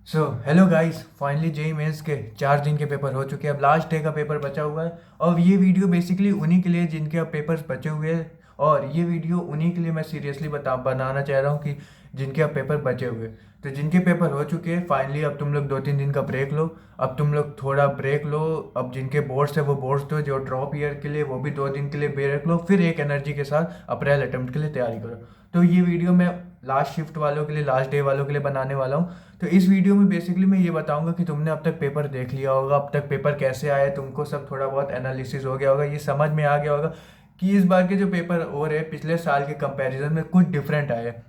Hello guys, finally JEE mains के 4 दिन के पेपर हो चुके हैं। अब लास्ट डे का पेपर बचा हुआ है और ये वीडियो बेसिकली उन्हीं के लिए जिनके अब पेपर्स बचे हुए हैं। और ये वीडियो उन्हीं के लिए मैं सीरियसली बनाना चाह रहा हूँ कि जिनके अब पेपर बचे हुए हैं। तो जिनके पेपर हो चुके हैं फाइनली, अब तुम लोग 2-3 दिन का ब्रेक लो। अब तुम लोग थोड़ा ब्रेक लो। अब जिनके बोर्ड्स है वो बोर्ड्स दो, जो ड्रॉप ईयर के लिए वो भी 2 दिन के लिए ब्रेक लो, फिर एक एनर्जी के साथ अप्रैल अटेम्प्ट के लिए तैयारी करो। तो ये वीडियो मैं लास्ट शिफ्ट वालों के लिए, लास्ट डे वालों के लिए बनाने वाला हूँ। तो इस वीडियो में बेसिकली मैं ये बताऊंगा कि तुमने अब तक पेपर देख लिया होगा, अब तक पेपर कैसे आए, तुमको सब थोड़ा बहुत एनालिसिस हो गया होगा, ये समझ में आ गया होगा कि इस बार के जो पेपर हो रहे हैं पिछले साल के कंपैरिजन में कुछ डिफरेंट आए हैं।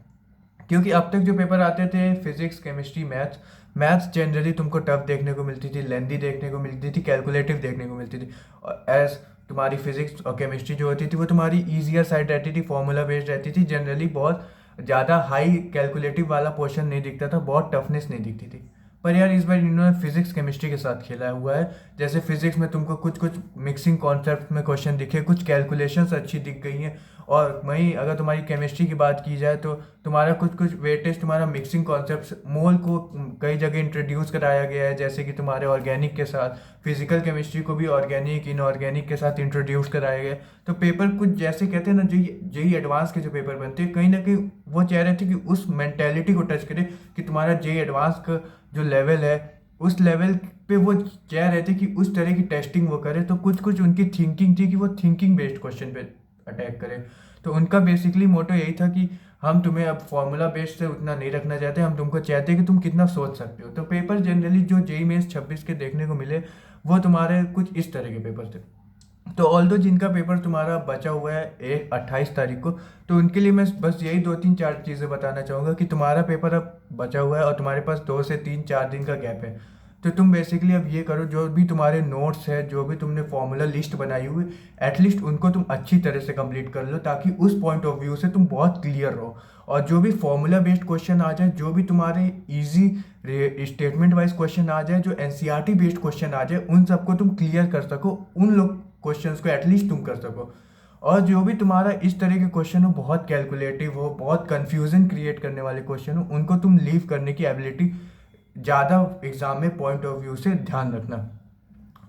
क्योंकि अब तक जो पेपर आते थे physics, chemistry, maths, maths generally तुमको टफ देखने को मिलती थी, लेंदी देखने को मिलती थी, कैलकुलेटिव देखने को मिलती थी। और एज तुम्हारी फिजिक्स और केमिस्ट्री जो होती थी वो तुम्हारी ईजियर साइड रहती थी, फॉर्मूला बेस्ड रहती थी, जनरली बहुत ज़्यादा हाई कैलकुलेटिव वाला पोर्शन नहीं दिखता था, बहुत टफनेस नहीं दिखती थी। पर यार इस बार इन्होंने फिजिक्स केमिस्ट्री के साथ खेला हुआ है। जैसे फिजिक्स में तुमको कुछ कुछ मिक्सिंग कॉन्सेप्ट में क्वेश्चन दिखे, कुछ कैलकुलेशंस अच्छी दिख गई हैं। और वहीं अगर तुम्हारी केमिस्ट्री की बात की जाए तो तुम्हारा कुछ कुछ वेटेज तुम्हारा मिक्सिंग कॉन्सेप्ट्स मोल को कई जगह इंट्रोड्यूस कराया गया है, जैसे कि तुम्हारे ऑर्गेनिक के साथ फिजिकल केमिस्ट्री को भी ऑर्गेनिक इनऑर्गेनिक के साथ इंट्रोड्यूस कराया गया है। तो पेपर कुछ जैसे कहते हैं ना, जेई एडवांस के जो पेपर बनते हैं कहीं ना कहीं वो चाह रहे थे कि उस मेंटेलिटी को टच करे कि तुम्हारा जेई एडवांस का जो लेवल है उस लेवल पे वो चाह रहे थे कि उस तरह की टेस्टिंग वो करे। तो कुछ कुछ उनकी थिंकिंग थी कि वो थिंकिंग बेस्ड क्वेश्चन पे अटैक करें। तो उनका बेसिकली मोटो यही था कि हम तुम्हें अब फॉर्मूला बेस्ड से उतना नहीं रखना चाहते, हम तुमको चाहते हैं कि तुम कितना सोच सकते हो। तो पेपर जनरली जो जेई मेंस 26 के देखने को मिले वो तुम्हारे कुछ इस तरह के पेपर थे। तो ऑल दो जिनका पेपर तुम्हारा बचा हुआ है 28 तारीख को, तो उनके लिए मैं बस यही 2-3-4 चीज़ें बताना चाहूँगा कि तुम्हारा पेपर अब बचा हुआ है और तुम्हारे पास 2 से 3-4 दिन का गैप है। तो तुम बेसिकली अब ये करो, जो भी तुम्हारे नोट्स है, जो भी तुमने फॉर्मूला लिस्ट बनाई हुई, एटलीस्ट उनको तुम अच्छी तरह से कंप्लीट कर लो, ताकि उस पॉइंट ऑफ व्यू से तुम बहुत क्लियर रहो। और जो भी फॉर्मूला बेस्ड क्वेश्चन आ जाए, जो भी तुम्हारे इजी स्टेटमेंट वाइज क्वेश्चन आ जाए, जो एनसीईआरटी बेस्ड क्वेश्चन आ जाए, उन सबको तुम क्लियर कर सको, उन लोग क्वेश्चंस को एटलीस्ट तुम कर सको। और जो भी तुम्हारा इस तरह के क्वेश्चन हो, बहुत कैलकुलेटिव हो, बहुत कंफ्यूजन क्रिएट करने वाले क्वेश्चन हो, उनको तुम लीव करने की एबिलिटी ज़्यादा एग्जाम में पॉइंट ऑफ व्यू से ध्यान रखना।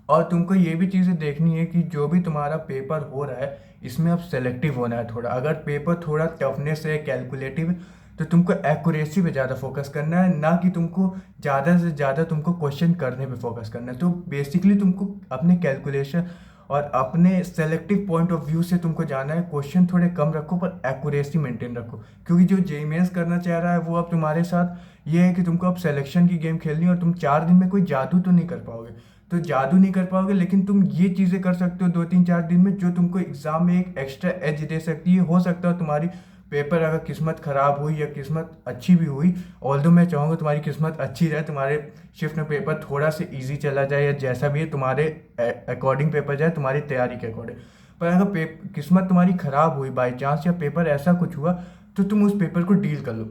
और तुमको ये भी चीज़ें देखनी है कि जो भी तुम्हारा पेपर हो रहा है इसमें अब सेलेक्टिव होना है थोड़ा। अगर पेपर थोड़ा टफनेस है, कैलकुलेटिव है, तो तुमको एक्यूरेसी पे ज़्यादा फोकस करना है, ना कि तुमको ज़्यादा से ज़्यादा तुमको क्वेश्चन करने पे फोकस करना है। तो बेसिकली तुमको अपने कैलकुलेशन और अपने सेलेक्टिव पॉइंट ऑफ व्यू से तुमको जाना है। क्वेश्चन थोड़े कम रखो पर एक्यूरेसी मेंटेन रखो, क्योंकि जो जेई मेंस करना चाह रहा है वो अब तुम्हारे साथ ये है कि तुमको अब सिलेक्शन की गेम खेलनी है। और तुम 4 दिन में कोई जादू तो नहीं कर पाओगे, तो जादू नहीं कर पाओगे, लेकिन तुम ये चीज़ें कर सकते हो 2-3-4 दिन में जो तुमको एग्जाम में एक एक्स्ट्रा एज दे सकती है। हो सकता है तुम्हारी पेपर अगर किस्मत खराब हुई या किस्मत अच्छी भी हुई, ऑल्दो मैं चाहूँगा तुम्हारी किस्मत अच्छी रहे, तुम्हारे शिफ्ट में पेपर थोड़ा सा इजी चला जाए या जैसा भी है तुम्हारे अकॉर्डिंग पेपर जाए, तुम्हारी तैयारी के अकॉर्डिंग। पर अगर किस्मत तुम्हारी खराब हुई बाई चांस, या पेपर ऐसा कुछ हुआ, तो तुम उस पेपर को डील कर लो।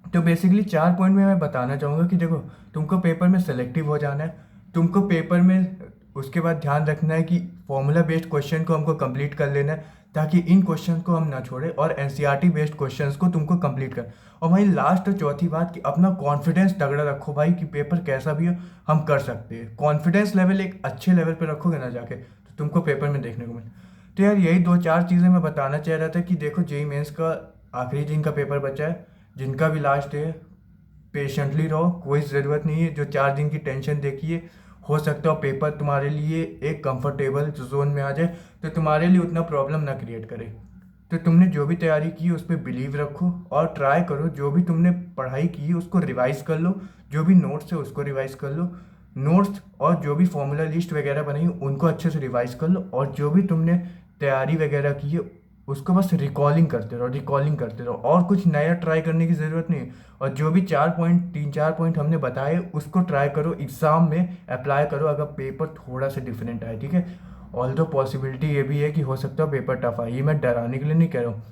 तो बेसिकली 4 पॉइंट में मैं बताना चाहूँगा कि देखो, तुमको पेपर में सेलेक्टिव हो जाना है। तुमको पेपर में उसके बाद ध्यान रखना है कि फॉर्मूला बेस्ड क्वेश्चन को हमको कंप्लीट कर लेना है, ताकि इन क्वेश्चन को हम ना छोड़े, और एनसीईआरटी बेस्ड क्वेश्चंस को तुमको कंप्लीट कर। और वहीं लास्ट और चौथी बात कि अपना कॉन्फिडेंस तगड़ा रखो भाई, कि पेपर कैसा भी हो हम कर सकते हैं। कॉन्फिडेंस लेवल एक अच्छे लेवल पे रखोगे ना जाके, तो तुमको पेपर में देखने को मिले। तो यार यही 2-4 चीज़ें मैं बताना चाह रहा था कि देखो, जेई मेंस का आखिरी दिन का पेपर बचा है, जिनका भी लास्ट है पेशेंटली रहो, कोई ज़रूरत नहीं है जो 4 दिन की टेंशन देखिए। हो सकता है पेपर तुम्हारे लिए एक कंफर्टेबल जोन में आ जाए, तो तुम्हारे लिए उतना प्रॉब्लम ना क्रिएट करे। तो तुमने जो भी तैयारी की उस पर बिलीव रखो और ट्राई करो, जो भी तुमने पढ़ाई की है उसको रिवाइज कर लो, जो भी नोट्स है उसको रिवाइज कर लो, नोट्स और जो भी फॉर्मूला लिस्ट वगैरह बनाई उनको अच्छे से रिवाइज कर लो, और जो भी तुमने तैयारी वगैरह की है उसको बस रिकॉलिंग करते रहो, रिकॉलिंग करते रहो, और कुछ नया ट्राई करने की ज़रूरत नहीं है। और जो भी 4 पॉइंट हमने बताए उसको ट्राई करो, एग्ज़ाम में अप्लाई करो अगर पेपर थोड़ा सा डिफरेंट आए, ठीक है। ऑल दो पॉसिबिलिटी ये भी है कि हो सकता है पेपर टफ आए, ये मैं डराने के लिए नहीं कह रहा हूँ,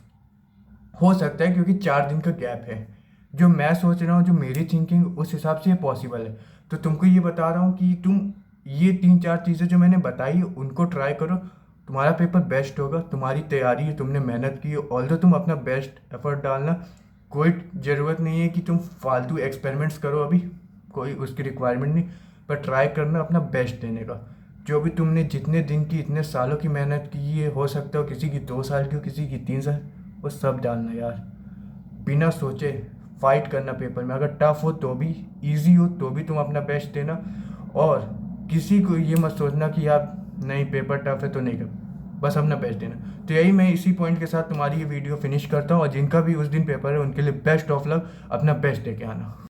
हो सकता है, क्योंकि 4 दिन का गैप है। जो मैं सोच रहा हूँ, जो मेरी थिंकिंग, उस हिसाब से ये पॉसिबल है। तो तुमको ये बता रहा हूँ कि तुम ये 3-4 चीज़ें जो मैंने बताई उनको ट्राई करो, तुम्हारा पेपर बेस्ट होगा। तुम्हारी तैयारी है, तुमने मेहनत की है, ऑल्दो तुम अपना बेस्ट एफर्ट डालना। कोई ज़रूरत नहीं है कि तुम फालतू एक्सपेरिमेंट्स करो अभी, कोई उसकी रिक्वायरमेंट नहीं, पर ट्राई करना अपना बेस्ट देने का। जो भी तुमने जितने दिन की इतने सालों की मेहनत की है, हो सकता हो किसी की 2 साल की हो, किसी की 3 साल, वो सब डालना यार, बिना सोचे फाइट करना पेपर में। अगर टफ हो तो भी, इजी हो तो भी तुम अपना बेस्ट देना। और किसी को ये मत सोचना कि यार नहीं पेपर टफ है तो नहीं कर, बस अपना बेस्ट देना। तो यही मैं इसी पॉइंट के साथ तुम्हारी ये वीडियो फिनिश करता हूँ, और जिनका भी उस दिन पेपर है उनके लिए बेस्ट ऑफ लक, अपना बेस्ट दे के आना।